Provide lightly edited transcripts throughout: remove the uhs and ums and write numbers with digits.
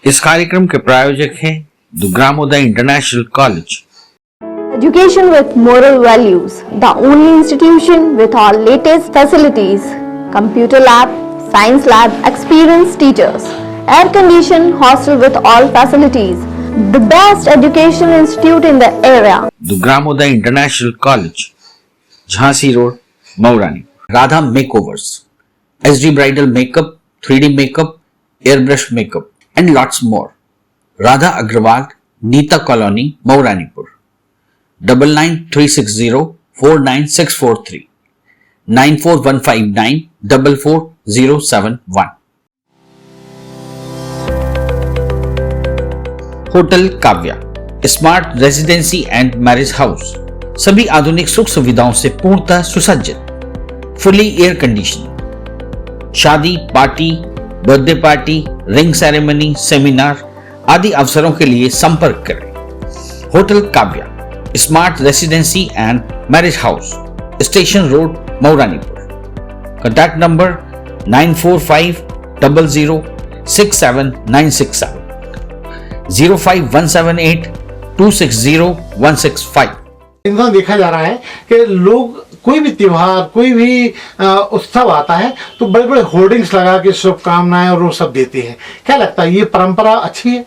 इस कार्यक्रम के प्रायोजक हैं Dugramoday international college. Education with moral values, the only institution with all latest facilities, computer lab, science lab, experienced teachers, air-conditioned hostel with all facilities, the best education institute in the area. Dugramoday international college, Jhansi road, Maurani. Radha makeovers, SD bridal makeup, 3D makeup, airbrush makeup and lots more. Radha Agrawal, Neeta Colony, Mauranipur. 9936049643 94159 hotel Kavya, smart residency and marriage house, सभी आधुनिक सुख सुविधाओं से पूर्णतः सुसज्जित, fully air conditioning. शादी, party, birthday party, ring ceremony, seminar आदि अवसरों के लिए संपर्क करें। Hotel Kavya, smart residency and marriage house, station road, Mauranipur. Contact number 9450067967 05178260165। इंसान देखा जा रहा है कि लोग कोई भी त्योहार, कोई भी उत्सव आता है तो बड़े बड़े होर्डिंग्स लगा के शुभकामनाएं और वो सब देते हैं। क्या लगता है ये परंपरा अच्छी है?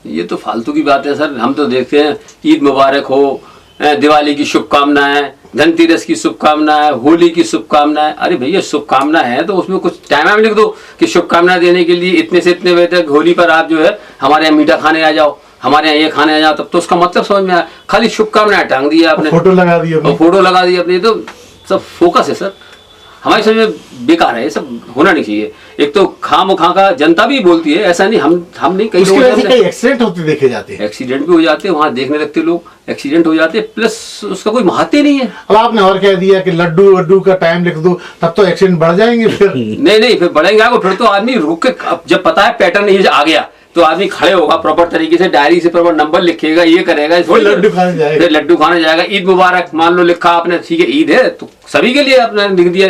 ये तो फालतू की बात है सर। हम तो देखते हैं ईद मुबारक हो, दिवाली की शुभकामनाएं, धनतेरस की शुभकामनाएं, होली की शुभकामनाएं। अरे भैया शुभकामना है तो उसमें कुछ टाइम में लिख दो कि शुभकामना देने के लिए इतने से इतने बजे तक होली पर आप जो है हमारे यहाँ मीठा खाने आ जाओ, हमारे यहाँ ये खाने आ जाओ, तब तो उसका मतलब समझ में आया। खाली शुभकामनाएं टांग दी आपने, फोटो लगा दी अपनी। फोटो लगा दी अपनी, तो सब फोकस है सर। हमारी समझ में बेकार है, ये सब होना नहीं चाहिए। एक तो खामखा का जनता भी बोलती है, ऐसा नहीं हम नहीं, कई उसकी वजह से कई एक्सीडेंट होते देखे जाते हैं। एक्सीडेंट भी हो जाते हैं, वहां देखने लगते लोग, एक्सीडेंट हो जाते हैं, प्लस उसका कोई महत्व नहीं है। अब आपने और कह दिया कि लड्डू का टाइम लिख दो, तब तो एक्सीडेंट बढ़ जाएंगे फिर। नहीं फिर बढ़ेंगे आगे, फिर तो आदमी रुक के, जब पता है पैटर्न ये आ गया तो आदमी खड़े होगा, प्रॉपर तरीके से डायरी से प्रॉपर नंबर लिखेगा, ये करेगा, लड्डू खाने जाएगा, फिर लड्डू खाने जाएगा। ईद मुबारक मान लो लिखा आपने, ठीक है ईद है तो सभी के लिए आपने लिख दिया,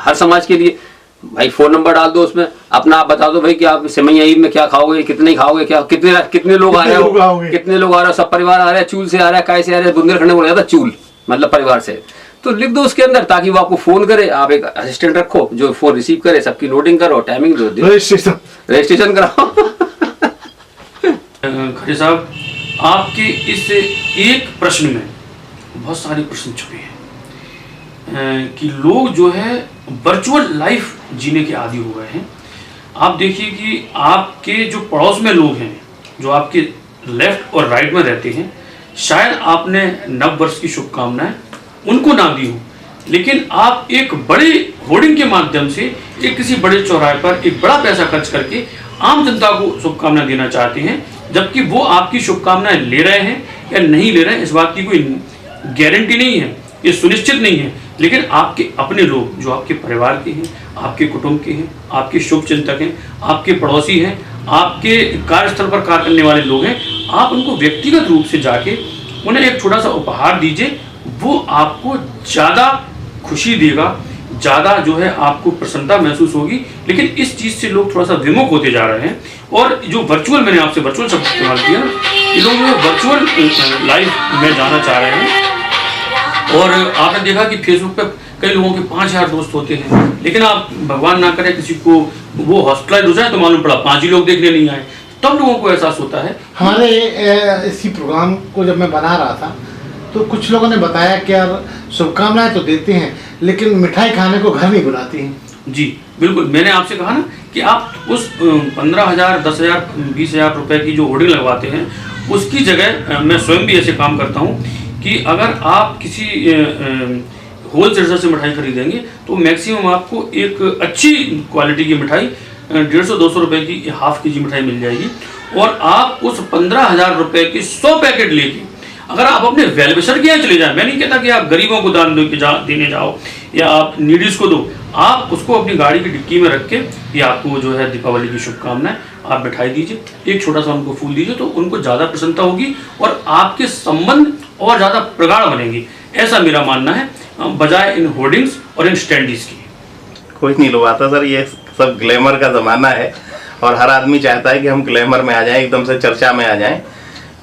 हर समाज के लिए। भाई फोन नंबर डाल दो उसमें, अपना आप बता दो भाई कि आप सिमैया ईद में क्या खाओगे, कितने खाओगे, क्या कितने लोग आ रहे हो, कितने लोग आ रहे हो, सब परिवार आ रहे हैं, चूल से आ रहा है, कैसे आ रहे हैं, बुंदेलखंड में बोला जाता चूल मतलब परिवार से, तो लिख दो उसके अंदर ताकि वो आपको फोन करे। आप एक असिस्टेंट रखो जो फोन रिसीव करे, सबकी नोटिंग करो, टाइमिंग दो, रजिस्ट्रेशन कराओ। खरे साहब, आपके इस एक प्रश्न में बहुत सारे प्रश्न छुपे हैं कि लोग जो है वर्चुअल लाइफ जीने के आदी हो गए हैं। आप देखिए कि आपके जो पड़ोस में लोग हैं, जो आपके लेफ्ट और राइट में रहते हैं, शायद आपने नव वर्ष की शुभकामनाएं उनको ना दी हो, लेकिन आप एक बड़े होर्डिंग के माध्यम से एक किसी बड़े चौराहे पर एक बड़ा पैसा खर्च करके आम जनता को शुभकामनाएं देना चाहते हैं, जबकि वो आपकी शुभकामनाएं ले रहे हैं या नहीं ले रहे हैं इस बात की कोई गारंटी नहीं है, ये सुनिश्चित नहीं है। लेकिन आपके अपने लोग जो आपके परिवार के हैं, आपके कुटुंब के हैं, आपके शुभ चिंतक हैं, आपके पड़ोसी हैं, आपके कार्यस्थल पर कार्य करने वाले लोग हैं, आप उनको व्यक्तिगत रूप से जाके उन्हें एक छोटा सा उपहार दीजिए, वो आपको ज़्यादा खुशी देगा, ज़्यादा जो है आपको प्रसन्नता महसूस होगी। लेकिन इस चीज़ से लोग थोड़ा सा विमुख होते जा रहे हैं, और जो वर्चुअल, मैंने आपसे वर्चुअल शब्द इस्तेमाल किया, ये लोग जो वर्चुअल लाइफ में जाना चाह रहे हैं। और आपने देखा कि फेसबुक पे कई लोगों के 5000 दोस्त होते हैं, लेकिन आप भगवान ना करे किसी को वो हॉस्पिटलाइज हो जाए तो मालूम पड़ा 5 ही लोग देखने नहीं आए, तब लोगों को एहसास होता है। हमारे इसी प्रोग्राम को जब मैं बना रहा था तो कुछ लोगों ने बताया कि यार शुभकामनाएं तो देते हैं लेकिन मिठाई खाने को घर नहीं बुलाती हैं। जी बिल्कुल, मैंने आपसे कहा ना कि आप उस 15,000, 10,000, 20,000 रुपए की जो होर्डिंग लगवाते हैं, उसकी जगह मैं स्वयं भी ऐसे काम करता हूँ कि अगर आप किसी होलसेलर से मिठाई खरीदेंगे तो मैक्सिमम आपको एक अच्छी क्वालिटी की मिठाई 150-200 रुपए की हाफ के जी मिठाई मिल जाएगी। और आप उस 15,000 रुपए की 100 पैकेट लेके अगर आप अपने वेलविशर के यहाँ चले जाएं, मैं नहीं कहता कि आप गरीबों को दान देने जाओ या आप नीडीज को दो, आप उसको अपनी गाड़ी की डिक्की में रख के ये आपको जो है दीपावली की शुभकामनाएं, आप मिठाई दीजिए, एक छोटा सा उनको फूल दीजिए, तो उनको ज़्यादा प्रसन्नता होगी और आपके संबंध और ज़्यादा प्रगाढ़ बनेंगे, ऐसा मेरा मानना है, बजाय इन होर्डिंग्स और इन स्टैंडीज की। कोई नहीं लुभाता सर, ये सब ग्लैमर का ज़माना है और हर आदमी चाहता है कि हम ग्लैमर में आ जाएं, एकदम से चर्चा में आ जाएं।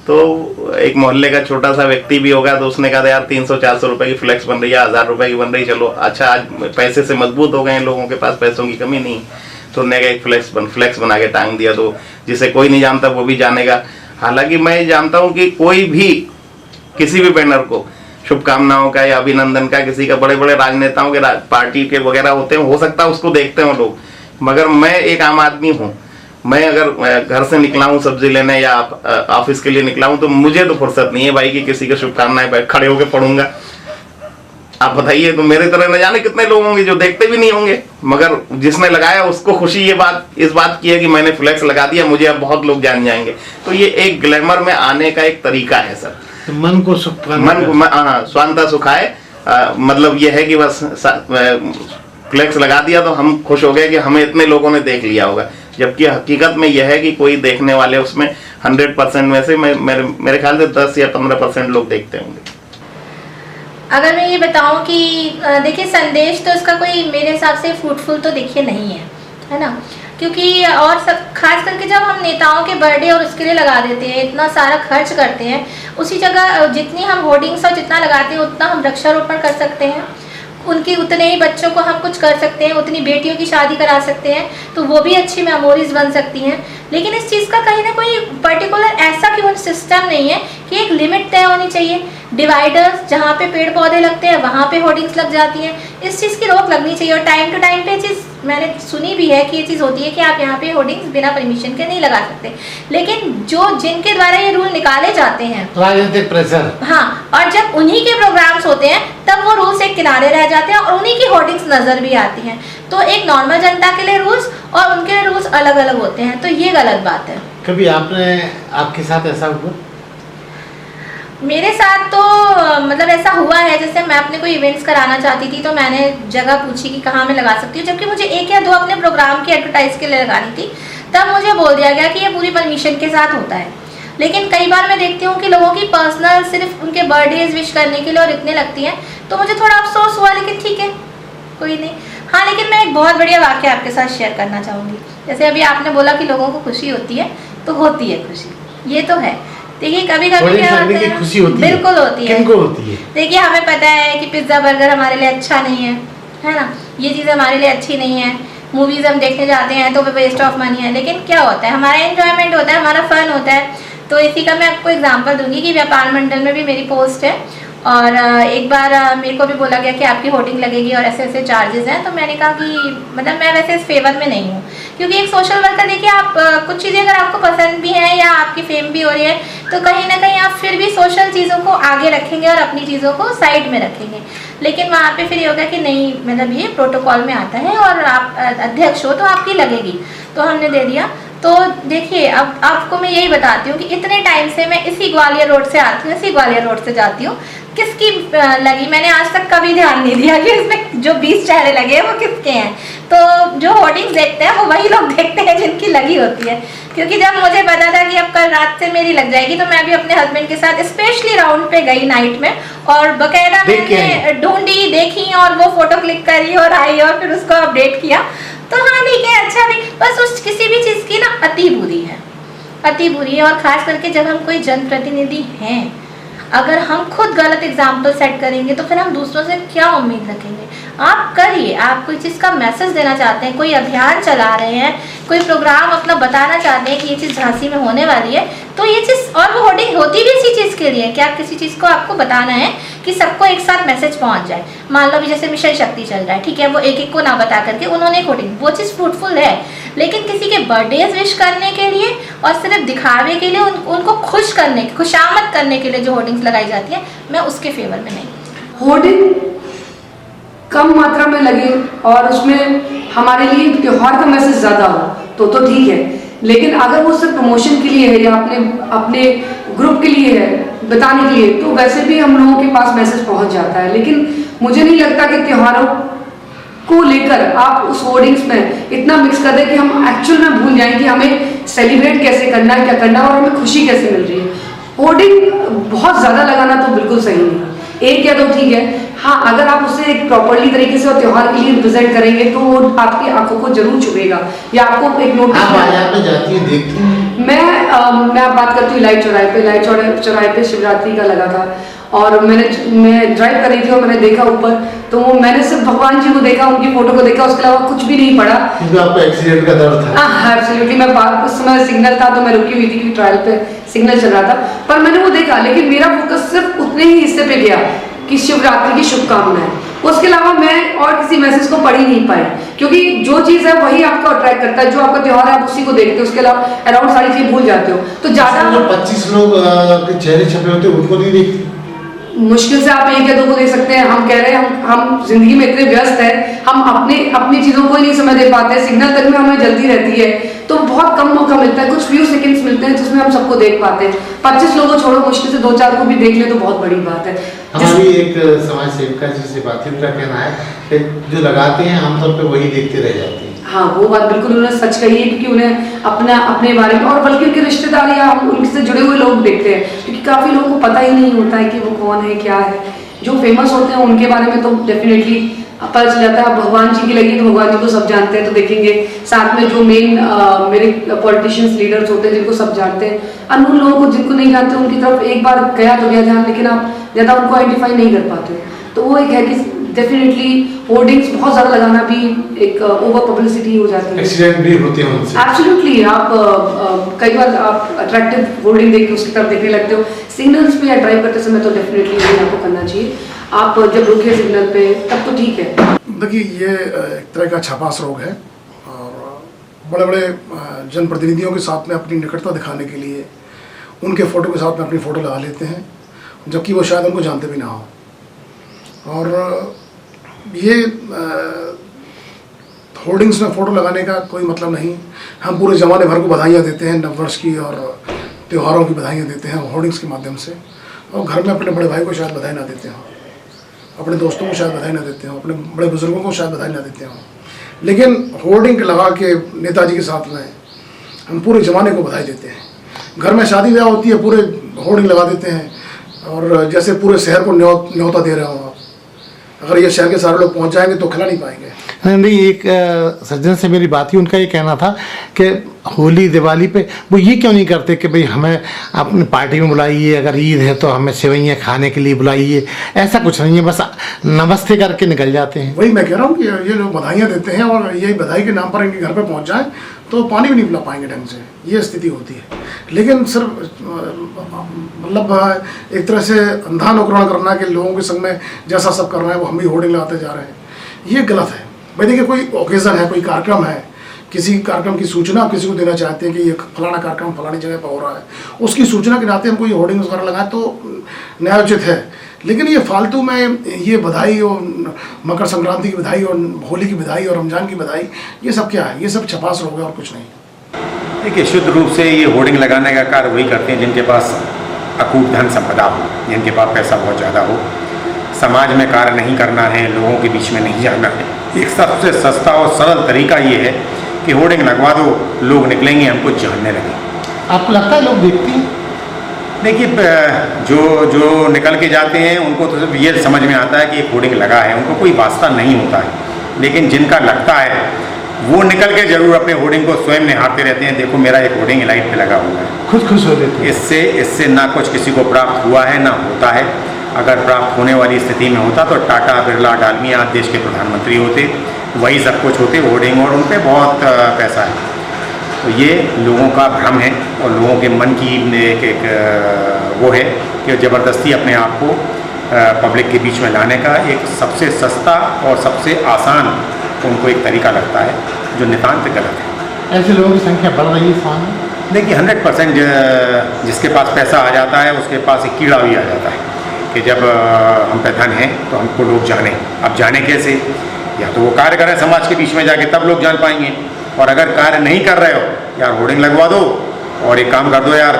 तो एक मोहल्ले का छोटा सा व्यक्ति भी होगा तो उसने कहा यार 300-400 रुपए की फ्लेक्स बन रही है, 1000 रुपए की बन रही, चलो अच्छा आज पैसे से मजबूत हो गए हैं, लोगों के पास पैसों की कमी नहीं, तो उन्होंने एक फ्लेक्स बना के टांग दिया, तो जिसे कोई नहीं जानता वो भी जानेगा। हालांकि मैं जानता हूँ कि कोई भी किसी भी बैनर को शुभकामनाओं का या अभिनंदन का, किसी का, बड़े बड़े राजनेताओं के पार्टी के वगैरह होते हैं, हो सकता है उसको देखते हो लोग, मगर मैं एक आम आदमी हूँ। मैं अगर घर से निकला हूँ सब्जी लेने या ऑफिस के लिए निकला हूँ तो मुझे तो फुर्सत नहीं है भाई कि किसी की शुभकामनाएं खड़े होकर पढ़ूंगा। आप बताइए, तो मेरे तरह न जाने कितने लोग होंगे जो देखते भी नहीं होंगे, मगर जिसने लगाया उसको खुशी इस बात की है कि मैंने फ्लेक्स लगा दिया, मुझे अब बहुत लोग जान जाएंगे। तो ये एक ग्लैमर में आने का एक तरीका है सर। तो मन को स्वांता सुखाए, मतलब ये है कि बस फ्लेक्स लगा दिया तो हम खुश हो गए कि हमें इतने लोगों ने देख लिया होगा, जबकि हकीकत में यह है कि कोई देखने वाले उसमें 100% में से मेरे ख्याल से 10 या 15% लोग देखते होंगे। अगर मैं ये बताऊं कि देखिए संदेश तो इसका कोई मेरे हिसाब से फ्रूटफुल तो देखिए नहीं है ना, क्योंकि और सब खास करके जब हम नेताओं के बर्थडे और उसके लिए लगा देते हैं, इतना सारा खर्च करते हैं, उसी जगह जितनी हम होर्डिंग्स और जितना लगाते हैं उतना हम वृक्षारोपण कर सकते हैं, उनके उतने ही बच्चों को हम कुछ कर सकते हैं, उतनी बेटियों की शादी करा सकते हैं, तो वो भी अच्छी मेमोरीज बन सकती हैं। लेकिन इस चीज़ का कहीं ना कोई पर्टिकुलर ऐसा क्यों सिस्टम नहीं है कि एक लिमिट तय होनी चाहिए। डिवाइडर्स जहाँ पे पेड़ पौधे लगते हैं वहाँ पे होर्डिंग्स लग जाती हैं, इस चीज़ की रोक लगनी चाहिए। और टाइम टू टाइम पे चीज़ मैंने सुनी भी है कि ये चीज़ होती है कि आप यहाँ पे होर्डिंग्स बिना परमिशन के नहीं लगा सकते, लेकिन जिनके द्वारा ये रूल निकाले जाते हैं, राजनीतिक प्रेशर, हाँ, और जब उन्हीं के प्रोग्राम्स होते हैं तब वो रूल्स एक किनारे रह जाते हैं और उन्हीं की होर्डिंग्स नज़र भी आती हैं। तो एक नॉर्मल जनता के लिए रूल्स और उनके लिए रूल्स अलग अलग होते हैं, तो ये गलत बात है। कभी आपके साथ ऐसा हुआ? मेरे साथ तो मतलब ऐसा हुआ है, जैसे मैं अपने कोई इवेंट्स कराना चाहती थी तो मैंने जगह पूछी कि कहाँ मैं लगा सकती हूँ, जबकि मुझे 1 या 2 अपने प्रोग्राम की एडवर्टाइज के लिए लगानी थी, तब मुझे बोल दिया गया कि ये पूरी परमिशन के साथ होता है। लेकिन कई बार मैं देखती हूँ कि लोगों की पर्सनल सिर्फ उनके बर्थडेज विश करने के लिए और इतने लगती हैं, तो मुझे थोड़ा अफसोस हुआ, लेकिन ठीक है कोई नहीं। हाँ, लेकिन मैं एक बहुत बढ़िया वाक्य आपके साथ शेयर करना चाहूँगी। जैसे अभी आपने बोला कि लोगों को खुशी होती है, तो होती है खुशी, ये तो है। देखिए कभी कभी क्या होता है, खुशी होती बिल्कुल होती है। किनको होती है? देखिए हमें पता है कि पिज्ज़ा बर्गर हमारे लिए अच्छा नहीं है ना, ये चीज़ें हमारे लिए अच्छी नहीं है, मूवीज़ हम देखने जाते हैं तो वो वेस्ट ऑफ मनी है, लेकिन क्या होता है हमारा एंजॉयमेंट होता है, हमारा फन होता है। तो इसी का मैं आपको एग्जांपल दूंगी कि व्यापार मंडल में भी मेरी पोस्ट है और एक बार मेरे को भी बोला गया कि आपकी होर्डिंग लगेगी और ऐसे ऐसे चार्जेस हैं, तो मैंने कहा कि मतलब मैं वैसे इस फेवर में नहीं हूँ, क्योंकि एक सोशल वर्कर देखिए आप कुछ चीज़ें अगर आपको पसंद भी हैं या आपकी फेम भी हो रही है तो कहीं ना कहीं आप फिर भी सोशल चीज़ों को आगे रखेंगे और अपनी चीज़ों को साइड में रखेंगे। लेकिन वहाँ पे फिर ये होगा कि नहीं मतलब ये प्रोटोकॉल में आता है और आप अध्यक्ष हो तो आपकी लगेगी, तो हमने दे दिया। तो देखिए अब आपको मैं यही बताती हूँ कि इतने टाइम से मैं इसी ग्वालियर रोड से आती हूँ, इसी ग्वालियर रोड से जाती हूँ, किसकी लगी मैंने आज तक कभी ध्यान नहीं दिया कि इसमें जो 20 चेहरे लगे हैं वो किसके हैं। तो जो होर्डिंग्स देखते हैं वो वही लोग देखते हैं जिनकी लगी होती है, क्योंकि जब मुझे पता था कि अब कल रात से मेरी लग जाएगी तो मैं भी अपने हस्बैंड के साथ स्पेशली राउंड पे गई नाइट में और बकायदा मैंने ढूंढी, देखी और वो फोटो क्लिक करी और आई और फिर उसको अपडेट किया। तो हाँ ठीक है, अच्छा भी, बस उस किसी भी चीज़ की ना अति बुरी है, अति बुरी है। और ख़ास करके जब हम कोई जनप्रतिनिधि हैं, अगर हम खुद गलत एग्जाम्पल सेट करेंगे तो फिर हम दूसरों से क्या उम्मीद रखेंगे। आप करिए, आप कोई चीज़ का मैसेज देना चाहते हैं, कोई अभियान चला रहे हैं, कोई प्रोग्राम अपना बताना चाहते हैं कि ये चीज़ झांसी में होने वाली है, तो ये चीज़ और वो होर्डिंग होती भी इसी चीज़ के लिए, क्या किसी चीज़ को आपको बताना है कि सबको एक साथ मैसेज पहुंच जाए। मान लो भी जैसे मिशन शक्ति चल रहा है, ठीक है, वो एक एक को ना बता करके उन्होंने एक होर्डिंग, वो चीज़ फ्रूटफुल है, लेकिन किसी के बर्थडेज विश करने के लिए और सिर्फ दिखावे के लिए उनको खुश करने, खुशामद करने के लिए जो होर्डिंग्स लगाई जाती है, मैं उसके फेवर में नहीं। होर्डिंग कम मात्रा में लगे और उसमें हमारे लिए त्योहार का मैसेज ज़्यादा हो तो ठीक है, लेकिन अगर वो सिर्फ प्रमोशन के लिए है या अपने ग्रुप के लिए है, बताने के लिए, तो वैसे भी हम लोगों के पास मैसेज पहुंच जाता है। लेकिन मुझे नहीं लगता कि त्योहारों को लेकर आप उस होर्डिंग्स में इतना मिक्स कर दें कि हम एक्चुअल में भूल जाएं कि हमें सेलिब्रेट कैसे करना है, क्या करना है और हमें खुशी कैसे मिल रही है। होर्डिंग बहुत ज़्यादा लगाना तो बिल्कुल सही नहीं। एक या दो ठीक है, हाँ अगर आप उसे एक प्रॉपरली तरीके से और त्योहार के लिए रिप्रेजेंट करेंगे तो वो आपकी आंखों को जरूर छुएगा या आपको एक नोटिस। आप बाजार में जाती हैं, देखती हैं? मैं आप बात करती हूँ लाइट चौराहे पे शिवरात्रि का लगा था और मैं ड्राइव कर रही थी और मैंने देखा ऊपर, तो मैंने सिर्फ भगवान जी को देखा, उनकी फोटो को देखा, उसके अलावा कुछ भी नहीं पड़ा। क्योंकि आपको एक्सीडेंट का डर था। हाँ एब्सोल्युटली, मैं उस समय सिग्नल था तो मैं रुकी हुई थी क्योंकि ट्रायल पे सिग्नल चल रहा था, पर मैंने वो देखा, लेकिन मेरा फोकस सिर्फ उतने ही हिस्से पे गया कि शिवरात्रि की शुभकामनाएं, उसके अलावा मैं और किसी मैसेज को पढ़ ही नहीं पाई, क्योंकि जो चीज़ है वही आपको अट्रैक्ट करता है, जो आपका त्योहार है आप उसी को देखते हो, उसके अलावा अराउंड सारी चीज़ भूल जाते हो। तो ज़्यादा 25 लोग के चेहरे छपे होते हैं, उनको नहीं देखती? मुश्किल से आप एक या दो को देख सकते हैं। हम कह रहे हैं हम जिंदगी में इतने व्यस्त हैं, हम अपनी चीज़ों को ही नहीं समय दे पाते हैं, सिग्नल तक में हमें जल्दी रहती है, तो बहुत कम मौका मिलता है, कुछ फ्यू सेकंड्स मिलते हैं जिसमें हम सबको देख पाते हैं। 25 लोगों छोड़ो, मुश्किल से 2-4 को भी देख ले तो बहुत बड़ी बात है। हमारी एक समाज सेविका जी से बात हुई, उनका कहना है कि जो लगाते हैं आमतौर पे वही देखते रह जाते हैं। हाँ वो बात बिल्कुल उन्होंने सच कही है, क्योंकि उन्हें अपने बारे में और बल्कि उनके रिश्तेदार या उनसे जुड़े हुए लोग देखते हैं, क्योंकि काफ़ी लोगों को पता ही नहीं होता है कि वो कौन है क्या है। जो फेमस होते हैं उनके बारे में तो डेफिनेटली पता चल जाता है। भगवान जी की लगी तो भगवान जी को सब जानते हैं, तो देखेंगे साथ में जो मेन मेरे पॉलिटिशियंस लीडर्स होते हैं जिनको सब जानते हैं, अननोन लोगों को जिनको नहीं जानते उनकी तरफ एक बार गया तो गया ध्यान, लेकिन आप ज़्यादा उनको आइडेंटिफाई नहीं कर पाते। तो वो एक है कि डेफिनेटली होर्डिंग्स बहुत ज़्यादा लगाना भी एक ओवर पब्लिसिटी हो जाती है, एक्सीडेंट भी होते हैं उनसे। एब्सोल्युटली, आप कई बार आप अट्रैक्टिव होर्डिंग देख के उसकी तरफ देखने लगते हो। सिग्नल्स पे या ड्राइव करते समय तो डेफिनेटली यही आपको करना चाहिए। आप जब रुके सिग्नल पे तब तो ठीक है। देखिए ये एक तरह का छापास रोग है और बड़े बड़े जनप्रतिनिधियों के साथ में अपनी निकटता दिखाने के लिए उनके फ़ोटो के साथ में अपनी फ़ोटो लगा लेते हैं, जबकि वो शायद उनको जानते भी ना हो। और ये होर्डिंग्स में फ़ोटो लगाने का कोई मतलब नहीं। हम पूरे ज़माने भर को बधाइयाँ देते हैं, नववर्ष की और त्योहारों की बधाइयाँ देते हैं होर्डिंग्स के माध्यम से, और घर में अपने बड़े भाई को शायद बधाई ना देते हों, अपने दोस्तों को शायद बधाई ना देते हों, अपने बड़े बुजुर्गों को शायद बधाई ना देते हों, लेकिन होर्डिंग लगा के नेताजी के साथ में हम पूरे ज़माने को बधाई देते हैं। घर में शादी ब्याह होती है, पूरे होर्डिंग लगा देते हैं और जैसे पूरे शहर को न्योता दे रहे हो आप। अगर ये शहर के सारे लोग पहुंच जाएंगे तो खिला नहीं पाएंगे। नहीं, एक सज्जन से मेरी बात हुई, उनका ये कहना था कि होली दिवाली पे वो ये क्यों नहीं करते कि भाई हमें अपनी पार्टी में बुलाइए, अगर ईद है तो हमें सेवइयाँ खाने के लिए बुलाइए, ऐसा कुछ नहीं है, बस नमस्ते करके निकल जाते हैं। वही मैं कह रहा हूँ कि ये लोग बधाइयाँ देते हैं और यही बधाई के नाम पर इनके घर पे पहुँच जाए तो पानी भी नहीं पिला पाएंगे ढंग से, ये स्थिति होती है। लेकिन सिर्फ मतलब एक तरह से अंधा अनुकरण करना कि लोगों के संग में जैसा सब कर रहे हैं वो हम भी होर्डिंग लगाते जा रहे हैं, ये गलत है। भाई देखिए, कोई ओकेज़न है, कोई कार्यक्रम है, किसी कार्यक्रम की सूचना आप किसी को देना चाहते हैं कि ये फलाना कार्यक्रम फलानी जगह पर हो रहा है, उसकी सूचना के नाते हम कोई होर्डिंग्स वगैरह लगाएं तो न्यायोचित है। लेकिन ये फालतू में ये बधाई और मकर संक्रांति की बधाई और होली की बधाई और रमजान की बधाई, ये सब क्या है? ये सब छपास रोग है और कुछ नहीं। देखिए, शुद्ध रूप से ये होर्डिंग लगाने का कार्य वही करते हैं जिनके पास अकूट धन संपदा हो, जिनके पास पैसा बहुत ज़्यादा हो, समाज में कार्य नहीं करना है, लोगों के बीच में नहीं जाना है। एक सबसे सस्ता और सरल तरीका ये है कि होर्डिंग लगवा दो, लोग निकलेंगे, हमको जानने लगे। आपको लगता है लोग देखते हैं? देखिए, जो निकल के जाते हैं उनको तो सिर्फ ये समझ में आता है कि एक होर्डिंग लगा है, उनको कोई वास्ता नहीं होता है। लेकिन जिनका लगता है वो निकल के जरूर अपने होर्डिंग को स्वयं निहारते रहते हैं, देखो मेरा एक होर्डिंग लाइट पे लगा हुआ है, खुद खुश हो जाते हैं। इससे ना कुछ किसी को प्राप्त हुआ है ना होता है। अगर प्राप्त होने वाली स्थिति में होता तो टाटा, बिरला, डालमिया आज देश के प्रधानमंत्री होते, वही सब कुछ होते होर्डिंग, और उन पर बहुत पैसा है। तो ये लोगों का भ्रम है और लोगों के मन की एक वो है कि ज़बरदस्ती अपने आप को पब्लिक के बीच में लाने का एक सबसे सस्ता और सबसे आसान उनको एक तरीका लगता है, जो नितांत गलत है। ऐसे लोगों की संख्या बढ़ रही है समाज में। देखिए, 100% जिसके पास पैसा आ जाता है उसके पास एक कीड़ा भी आ जाता है कि जब हम पे धन है तो हमको लोग जाने। अब जाने कैसे? या तो वो कार्य करें समाज के बीच में जाके, तब लोग जान पाएंगे। और अगर कार्य नहीं कर रहे हो, यार होर्डिंग लगवा दो और एक काम कर दो यार,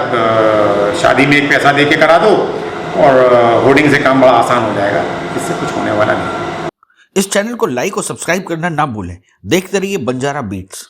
शादी में एक पैसा दे के करा दो और होर्डिंग से काम बड़ा आसान हो जाएगा। इससे कुछ होने वाला नहीं। इस चैनल को लाइक और सब्सक्राइब करना ना भूलें। देखते रहिए बंजारा बीट्स।